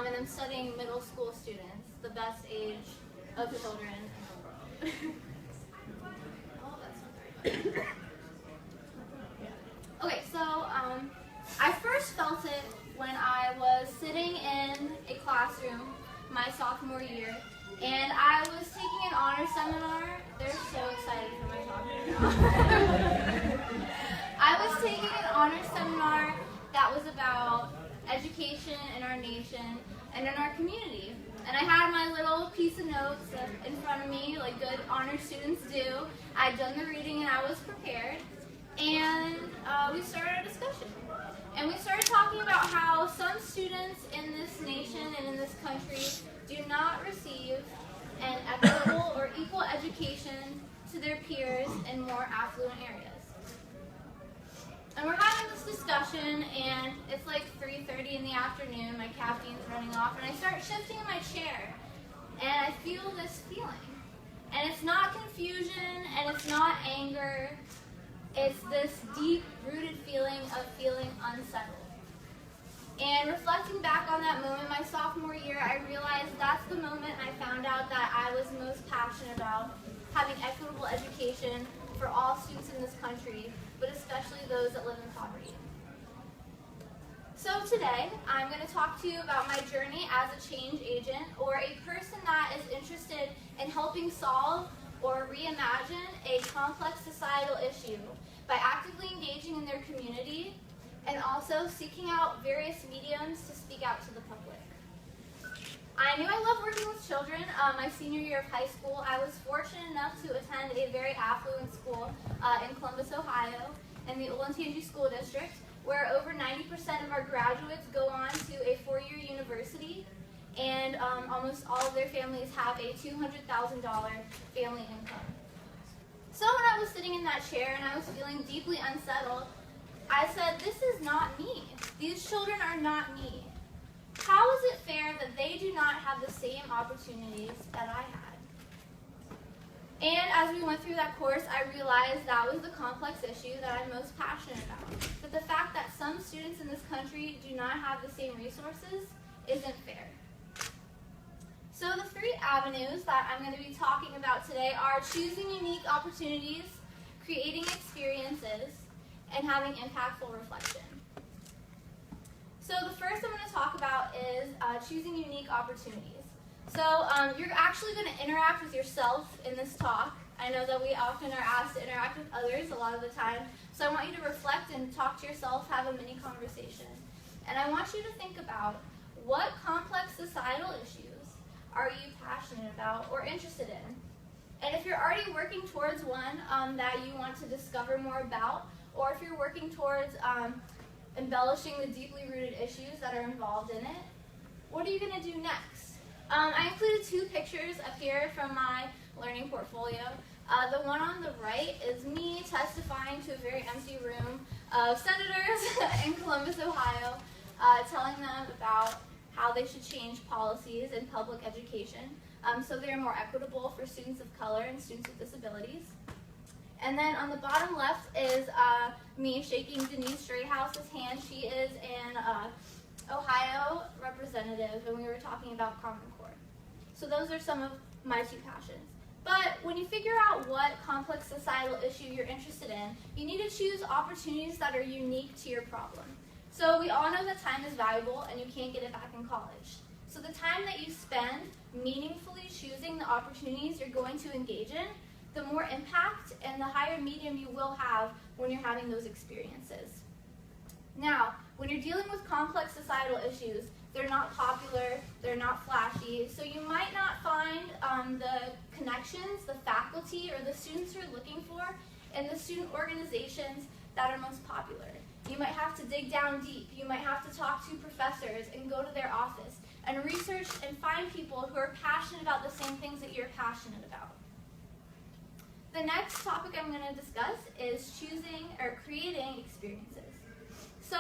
and I'm studying middle school students, the best age of children in the world. Oh, that's not very much. Okay, so I first felt it when I was sitting in a classroom my sophomore year, and I was taking an honor seminar. They're so excited for my talk right now. I was taking an honor seminar that was about education in our nation and in our community. And I had my little piece of notes in front of me, like good honor students do. I'd done the reading and I was prepared. And we started a discussion. And we started talking about how some students in this nation and in this country do not receive an equitable or equal education to their peers in more affluent areas. And we're having this discussion, and it's like 3:30 in the afternoon, my caffeine's running off, and I start shifting in my chair, and I feel this feeling. And it's not confusion, and it's not anger, it's this deep-rooted feeling of feeling unsettled. And reflecting back on that moment my sophomore year, I realized that's the moment I found out that I was most passionate about having equitable education for all students in this country, but especially those that live in poverty. So today, I'm going to talk to you about my journey as a change agent, or a person that is interested in helping solve or reimagine a complex societal issue by actively engaging in their community and also seeking out various mediums to speak out to the public. I knew I loved working with children. My senior year of high school, I was fortunate enough to attend a very affluent school in Columbus, Ohio, in the Olentangy School District, where over 90% of our graduates go on to a four-year university, and almost all of their families have a $200,000 family income. So when I was sitting in that chair and I was feeling deeply unsettled, I said, this is not me. These children are not me. How is it fair that they do not have the same opportunities that I had? And as we went through that course, I realized that was the complex issue that I'm most passionate about. That the fact that some students in this country do not have the same resources isn't fair. So the three avenues that I'm going to be talking about today are choosing unique opportunities, creating experiences, and having impactful reflection. So the first I'm going to talk about is choosing unique opportunities. So you're actually going to interact with yourself in this talk. I know that we often are asked to interact with others a lot of the time. So I want you to reflect and talk to yourself, have a mini conversation. And I want you to think about what complex societal issues are you passionate about or interested in? And if you're already working towards one that you want to discover more about, or if you're working towards embellishing the deeply rooted issues that are involved in it, what are you going to do next? I included two pictures up here from my learning portfolio. The one on the right is me testifying to a very empty room of senators in Columbus, Ohio, telling them about how they should change policies in public education so they're more equitable for students of color and students with disabilities. And then on the bottom left is me shaking Denise Strayhouse's hand. She is an Ohio representative, and we were talking about Common Core. So those are some of my two passions. But when you figure out what complex societal issue you're interested in, you need to choose opportunities that are unique to your problem. So we all know that time is valuable and you can't get it back in college. So the time that you spend meaningfully choosing the opportunities you're going to engage in, the more impact and the higher medium you will have when you're having those experiences. Now, when you're dealing with complex societal issues, they're not popular, they're not flashy, so you might not find the connections, the faculty, or the students you're looking for in the student organizations that are most popular. You might have to dig down deep. You might have to talk to professors and go to their office and research and find people who are passionate about the same things that you're passionate about. The next topic I'm going to discuss is choosing or creating experiences. So,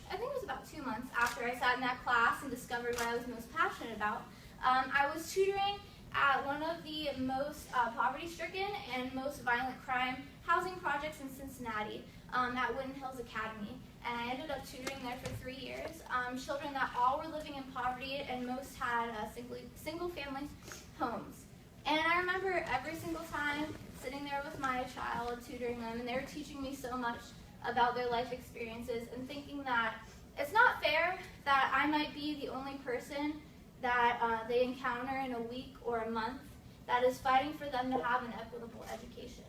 I think it was about 2 months after I sat in that class and discovered what I was most passionate about, I was tutoring at one of the most poverty-stricken and most violent crime housing projects in Cincinnati, at Winton Hills Academy. and I ended up tutoring there for 3 years. Children that all were living in poverty, and most had single-family homes. And I remember every single time sitting there with my child, tutoring them, and they were teaching me so much about their life experiences and thinking that it's not fair that I might be the only person that they encounter in a week or a month that is fighting for them to have an equitable education.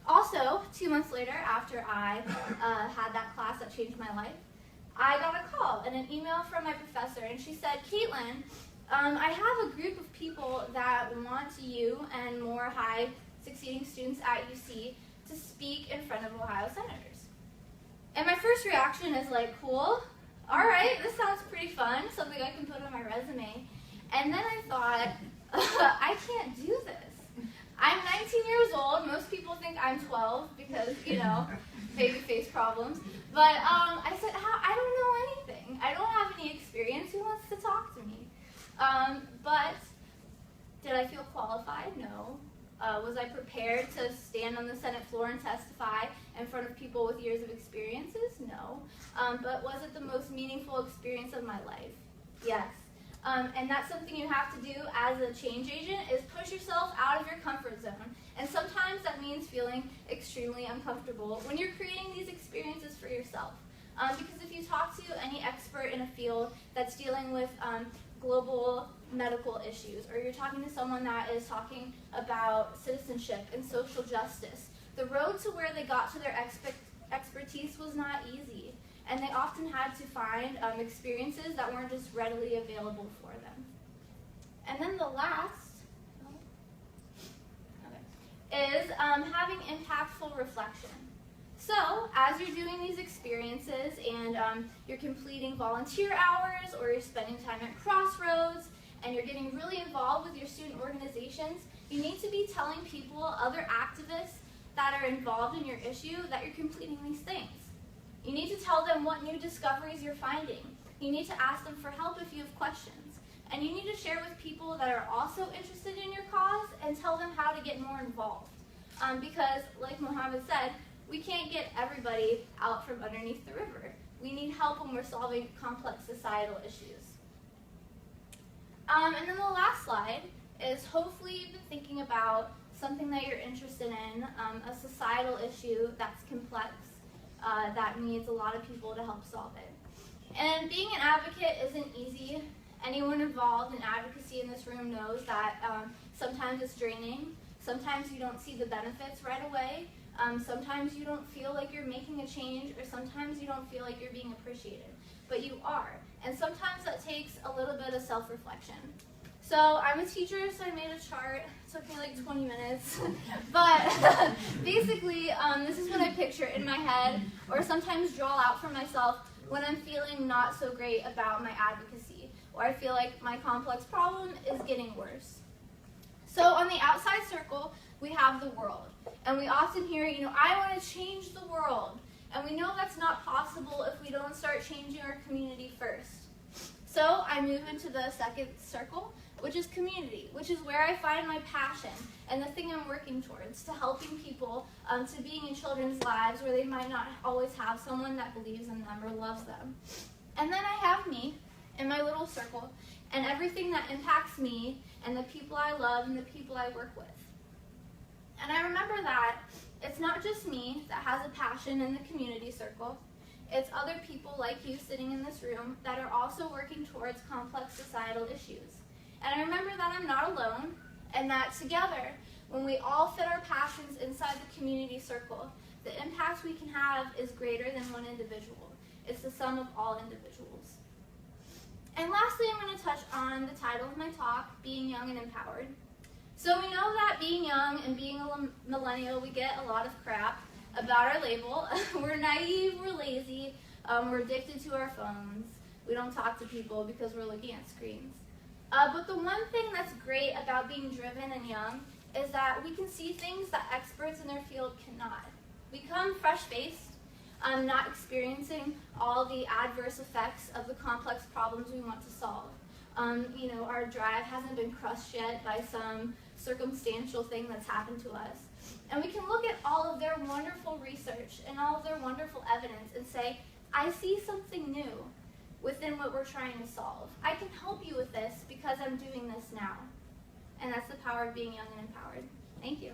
Also, 2 months later, after I had that class that changed my life, I got a call and an email from my professor, and she said, "Caitlin, I have a group of people that want you and more high succeeding students at UC to speak in front of Ohio senators." And my first reaction is like, cool, all right, this sounds pretty fun, something I can put on my resume. And then I thought, I can't do this. I'm 19 years old. Most people think I'm 12 because, baby face problems. But I said, I don't know anything. I don't have any experience. Who wants to talk to me? But did I feel qualified? No. Was I prepared to stand on the Senate floor and testify in front of people with years of experiences? No. But was it the most meaningful experience of my life? Yes. And that's something you have to do as a change agent, is push yourself out of your comfort zone. And sometimes that means feeling extremely uncomfortable when you're creating these experiences for yourself. Because if you talk to any expert in a field that's dealing with global medical issues, or you're talking to someone that is talking about citizenship and social justice, the road to where they got to their expertise was not easy. And they often had to find experiences that weren't just readily available for them. And then the last is having impactful reflection. So, as you're doing these experiences and you're completing volunteer hours, or you're spending time at Crossroads, and you're getting really involved with your student organizations, you need to be telling people, other activists that are involved in your issue, that you're completing these things. You need to tell them what new discoveries you're finding. You need to ask them for help if you have questions. And you need to share with people that are also interested in your cause and tell them how to get more involved. Because, like Mohammed said, we can't get everybody out from underneath the river. We need help when we're solving complex societal issues. And then the last slide is, hopefully you've been thinking about something that you're interested in, a societal issue that's complex, that needs a lot of people to help solve it. And being an advocate isn't easy. Anyone involved in advocacy in this room knows that sometimes it's draining. Sometimes you don't see the benefits right away. Sometimes you don't feel like you're making a change, or sometimes you don't feel like you're being appreciated. But you are. And sometimes that takes a little bit of self-reflection. So I'm a teacher, so I made a chart. It took me like 20 minutes. But basically, this is what I picture in my head, or sometimes draw out for myself when I'm feeling not so great about my advocacy, or I feel like my complex problem is getting worse. So on the outside circle, we have the world. And we often hear, I want to change the world. And we know that's not possible if we don't start changing our community first. So I move into the second circle, which is community, which is where I find my passion and the thing I'm working towards, to helping people, to being in children's lives where they might not always have someone that believes in them or loves them. And then I have me in my little circle, and everything that impacts me and the people I love and the people I work with. And I remember that it's not just me that has a passion in the community circle. It's other people like you sitting in this room that are also working towards complex societal issues. And I remember that I'm not alone, and that together, when we all fit our passions inside the community circle, the impact we can have is greater than one individual. It's the sum of all individuals. And lastly, I'm going to touch on the title of my talk, Being Young and Empowered. So we know that being young and being a millennial, we get a lot of crap about our label. We're naive, we're lazy, we're addicted to our phones. We don't talk to people because we're looking at screens. But the one thing that's great about being driven and young is that we can see things that experts in their field cannot. We come fresh-faced, not experiencing all the adverse effects of the complex problems we want to solve. Our drive hasn't been crushed yet by some circumstantial thing that's happened to us. And we can look at all of their wonderful research and all of their wonderful evidence and say, I see something new within what we're trying to solve. I can help you with this because I'm doing this now. And that's the power of being young and empowered. Thank you.